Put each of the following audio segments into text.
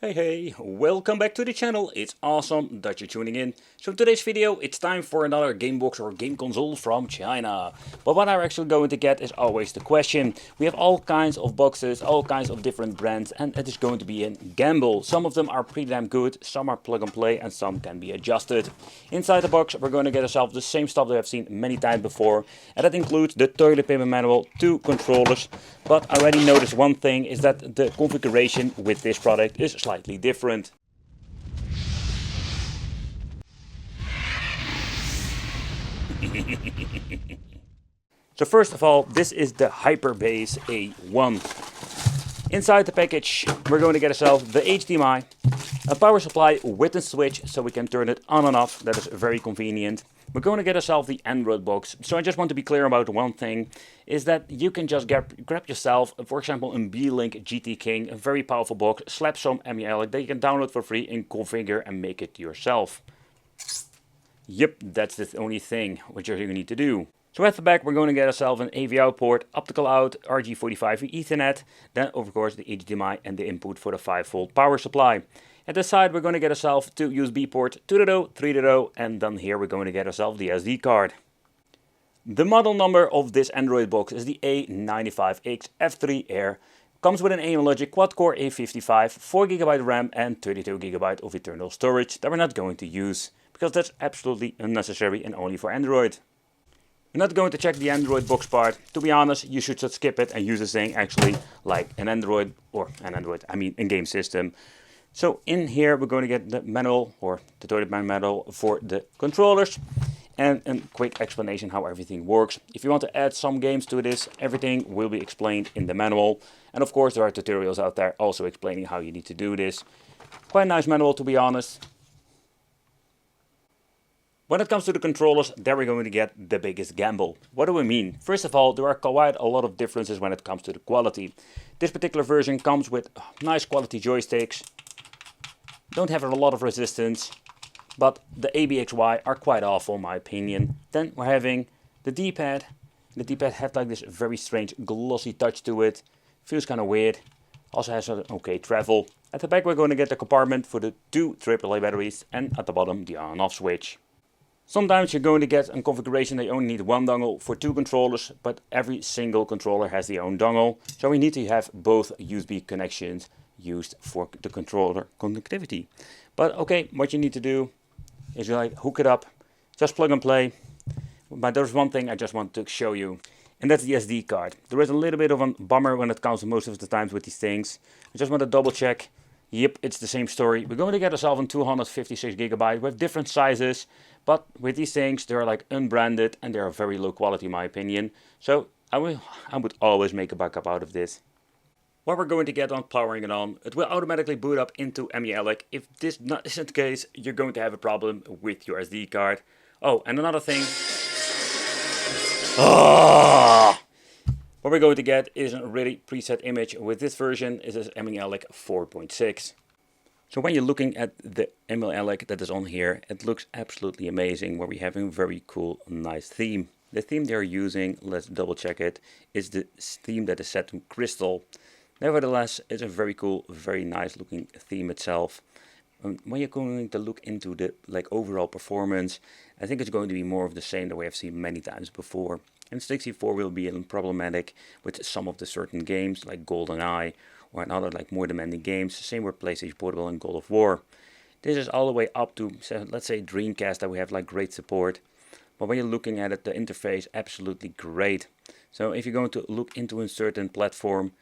Hey, welcome back to the channel. It's awesome that you're tuning in. So in today's video, it's time for another game box or game console from China. But what I'm actually going to get is always the question. We have all kinds of boxes, all kinds of different brands, and it is going to be a gamble. Some of them are pretty damn good, some are plug and play, and some can be adjusted. Inside the box, we're going to get ourselves the same stuff that I've seen many times before, and that includes the toilet paper manual, 2 controllers. But I already noticed one thing is that the configuration with this product is slightly different. So first of all, this is the Hyperbase A1. Inside the package, we're going to get ourselves the HDMI, a power supply with a switch so we can turn it on and off. That is very convenient. We're going to get ourselves the Android box. So I just want to be clear about one thing, is that you can just grab yourself, for example, a B-Link GT King, a very powerful box, slap some Emulation that you can download for free and configure and make it yourself. Yep, that's the only thing what you're going to need to do. So at the back we're going to get ourselves an AV out port, optical out, RJ45 Ethernet, then of course the HDMI and the input for the 5V power supply. At the side we're going to get ourselves 2 USB ports, 2.0, 3.0, and then here we're going to get ourselves the SD card. The model number of this Android box is the A95X F3 Air. Comes with an Emulation quad-core A55, 4GB RAM and 32GB of internal storage that we're not going to use, because that's absolutely unnecessary and only for Android. We're not going to check the Android box part. To be honest, you should just skip it and use this thing actually like an Android, a game system. So in here we're going to get the manual, or the toilet manual for the controllers, and a quick explanation how everything works. If you want to add some games to this, everything will be explained in the manual. And of course there are tutorials out there also explaining how you need to do this. Quite a nice manual, to be honest. When it comes to the controllers, there we're going to get the biggest gamble. What do we mean? First of all, there are quite a lot of differences when it comes to the quality. This particular version comes with nice quality joysticks. Don't have a lot of resistance, but the ABXY are quite awful in my opinion. Then we're having the D-pad. The D-pad has like this very strange glossy touch to it. Feels kind of weird. Also has an okay travel. At the back we're going to get the compartment for the 2 AAA batteries, and at the bottom the on-off switch. Sometimes you're going to get a configuration that you only need 1 dongle for 2 controllers, but every single controller has their own dongle. So we need to have both USB connections used for the controller connectivity. But okay, what you need to do is you hook it up, just plug and play. But there's one thing I just want to show you, and that's the SD card. There is a little bit of a bummer when it comes to most of the times with these things. I just want to double check. Yep, it's the same story. We're going to get ourselves a 256GB with different sizes, but with these things they're like unbranded and they are very low quality in my opinion. So I would always make a backup out of this. What we're going to get on powering it on, it will automatically boot up into Emulation. If this isn't the case, you're going to have a problem with your SD card. Oh, and another thing. What we're going to get is a really preset image. With this version, it is Emulation 4.6. So when you're looking at the Emulation that is on here, it looks absolutely amazing, where we have a very cool, nice theme. The theme they're using, let's double check it, is the theme that is set to Crystal. Nevertheless, it's a very cool, very nice looking theme itself. When you're going to look into the overall performance, I think it's going to be more of the same that we have seen many times before. And 64 will be problematic with some of the certain games like GoldenEye or another more demanding games. Same with PlayStation Portable and God of War. This is all the way up to, let's say, Dreamcast, that we have great support. But when you're looking at it, the interface absolutely great. So if you're going to look into a certain platform,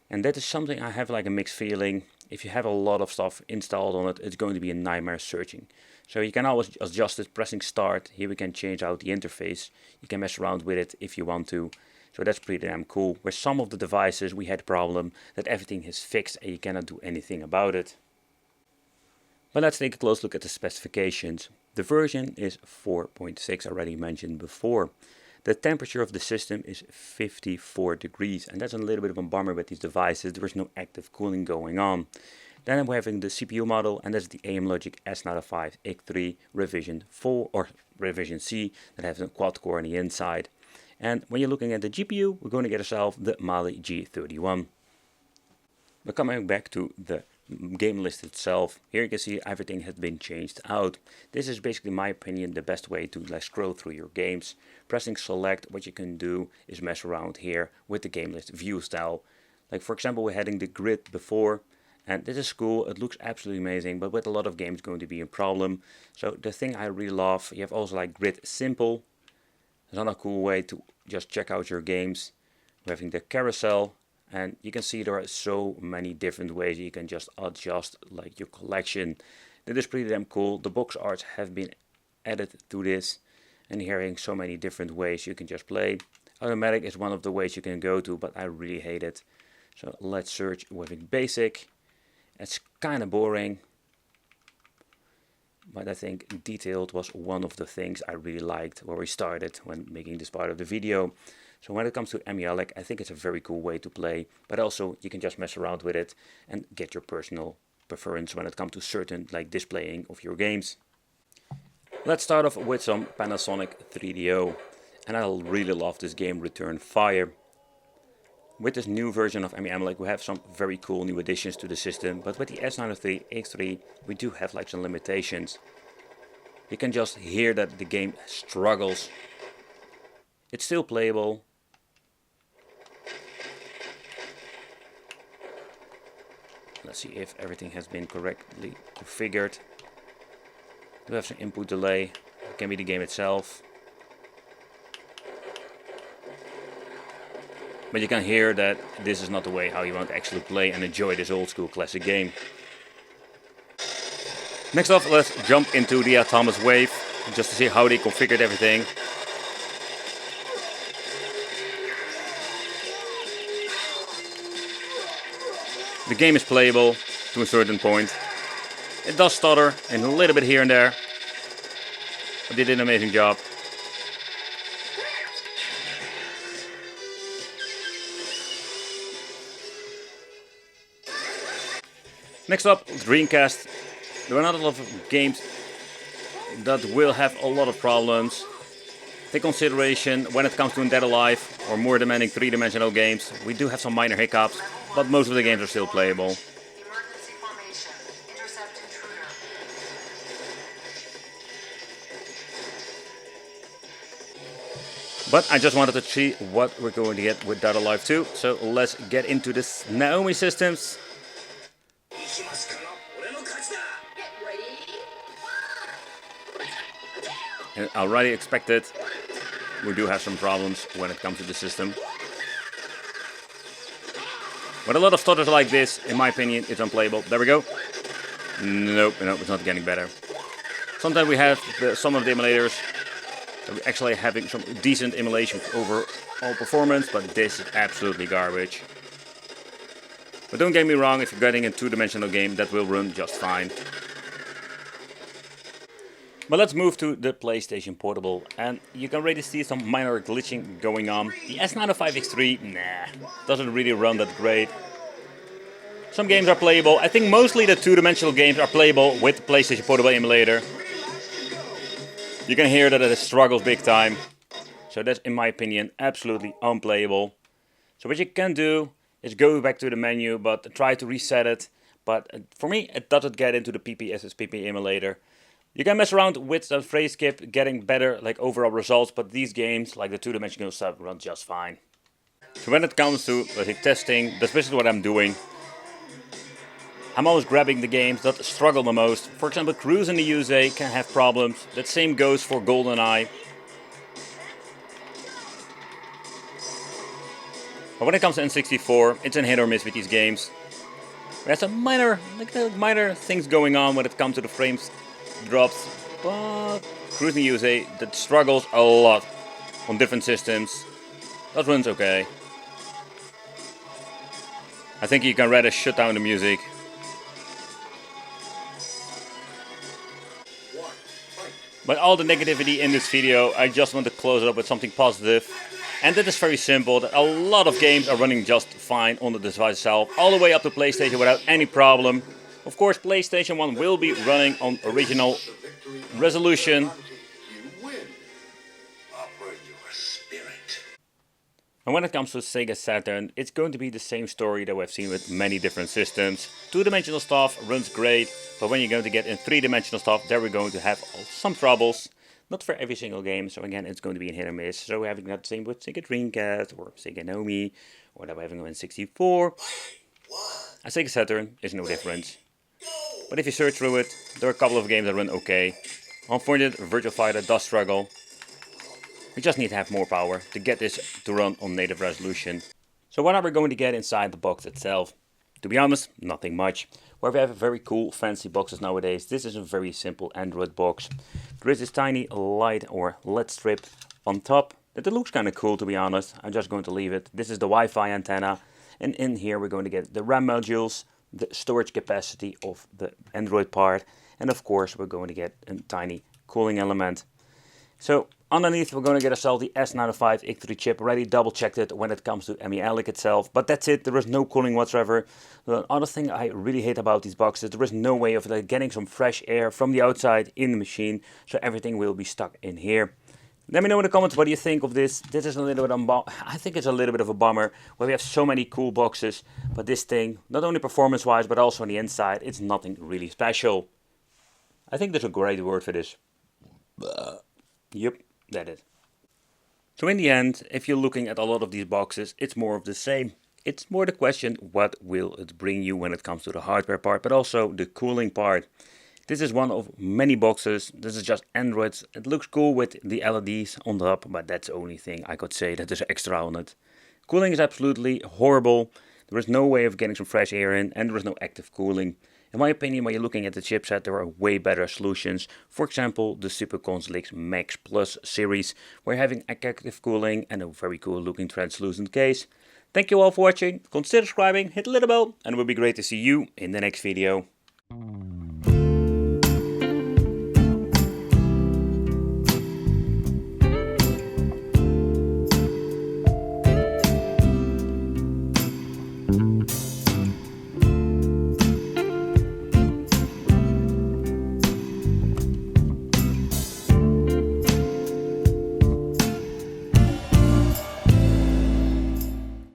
and that is something I have a mixed feeling. If you have a lot of stuff installed on it, it's going to be a nightmare searching. So you can always adjust it pressing start. Here we can change out the interface. You can mess around with it if you want to. So that's pretty damn cool. With some of the devices we had a problem that everything is fixed and you cannot do anything about it. But let's take a close look at the specifications. The version is 4.6, already mentioned before. The temperature of the system is 54 degrees, and that's a little bit of a bummer with these devices. There is no active cooling going on. Then we're having the CPU model, and that's the Emulation A95X revision 4 or revision C that has a quad core on the inside. And when you're looking at the GPU, we're going to get ourselves the Mali G31. We're coming back to the game list itself. Here you can see everything has been changed out. This is basically, in my opinion, the best way to like scroll through your games. Pressing select, what you can do is mess around here with the game list view style. Like for example, we're having the grid before, and this is cool, it looks absolutely amazing, but with a lot of games going to be a problem. So the thing I really love, you have also like grid simple. It's another cool way to just check out your games. We're having the carousel, and you can see there are so many different ways you can just adjust like your collection. That is pretty damn cool. The box arts have been added to this, and here having so many different ways you can just play. Automatic is one of the ways you can go to, but I really hate it. So let's search with basic. It's kind of boring, but I think detailed was one of the things I really liked where we started when making this part of the video. So when it comes to Emulate, I think it's a very cool way to play, but also you can just mess around with it and get your personal preference when it comes to certain like displaying of your games. Let's start off with some Panasonic 3DO, and I really love this game, Return Fire. With this new version of Emulate, we have some very cool new additions to the system, but with the A95X we do have like some limitations. You can just hear that the game struggles. It's still playable. Let's see if everything has been correctly configured. We have some input delay. It can be the game itself. But you can hear that this is not the way how you want to actually play and enjoy this old school classic game. Next off, let's jump into the Thomas Wave just to see how they configured everything. The game is playable to a certain point. It does stutter and a little bit here and there, but they did an amazing job. Next up, Dreamcast. There are not a lot of games that will have a lot of problems. Take consideration when it comes to Dead Alive or more demanding three-dimensional games. We do have some minor hiccups, but most of the games are still playable. Emergency formation. Intercept intruder. But I just wanted to see what we're going to get with Dead Alive 2. So let's get into this Naomi Systems. And I already expected we do have some problems when it comes to the system. With a lot of stutters like this, in my opinion, it's unplayable. There we go. Nope, it's not getting better. Sometimes we have some of the emulators that we're actually having some decent emulation overall performance, but this is absolutely garbage. But don't get me wrong, if you're getting a two-dimensional game, that will run just fine. But let's move to the PlayStation Portable, and you can already see some minor glitching going on. The S95X3, doesn't really run that great. Some games are playable. I think mostly the two-dimensional games are playable with the PlayStation Portable emulator. You can hear that it struggles big time. So that's, in my opinion, absolutely unplayable. So what you can do is go back to the menu, but try to reset it. But for me, it doesn't get into the PPSSPP emulator. You can mess around with the phrase skip, getting better like overall results, but these games, like the two-dimensional stuff, run just fine. So when it comes to testing, that's basically what I'm doing. I'm always grabbing the games that struggle the most. For example, Cruise in the USA can have problems. That same goes for GoldenEye. But when it comes to N64, it's a hit or miss with these games. There's some minor things going on when it comes to the frames drops, but Cruise in the USA that struggles a lot on different systems. That runs okay. I think you can rather shut down the music. But all the negativity in this video, I just want to close it up with something positive. And that is very simple, that a lot of games are running just fine on the device itself, all the way up to PlayStation without any problem. Of course, PlayStation 1 will be running on original resolution. And when it comes to Sega Saturn, it's going to be the same story that we've seen with many different systems. Two-dimensional stuff runs great, but when you're going to get in three-dimensional stuff, there we're going to have some troubles. Not for every single game, so again, it's going to be a hit or miss. So we're having that same with Sega Dreamcast, or Sega Nomi, or that we're having on 64. A Sega Saturn is no different. But if you search through it, there are a couple of games that run okay. Unfortunately, Virtua Fighter does struggle. We just need to have more power to get this to run on native resolution. So what are we going to get inside the box itself? To be honest, nothing much. Where we have very cool fancy boxes nowadays, this is a very simple Android box. There is this tiny light or LED strip on top. That looks kind of cool, to be honest. I'm just going to leave it. This is the Wi-Fi antenna. And in here we're going to get the RAM modules, the storage capacity of the Android part. And of course we're going to get a tiny cooling element. So underneath we're going to get ourselves the A95X chip. Already double checked it when it comes to Emulation itself, but that's it. There is no cooling whatsoever. The other thing I really hate about these boxes, there is no way of getting some fresh air from the outside in the machine, so everything will be stuck in here. Let me know in the comments what do you think of this. This is a little bit I think it's a little bit of a bummer where we have so many cool boxes, but this thing, not only performance wise but also on the inside, it's nothing really special. I think there's a great word for this. Yep, that is. So in the end, if you're looking at a lot of these boxes, it's more of the same. It's more the question, what will it bring you when it comes to the hardware part, but also the cooling part. This is one of many boxes. This is just Androids. It looks cool with the LEDs on top, but that's the only thing I could say that is extra on it. Cooling is absolutely horrible. There is no way of getting some fresh air in, and there is no active cooling. In my opinion, when you're looking at the chipset, there are way better solutions. For example, the Super Console Max Plus series, where you're having active cooling and a very cool looking translucent case. Thank you all for watching. Consider subscribing, hit the little bell, and it would be great to see you in the next video.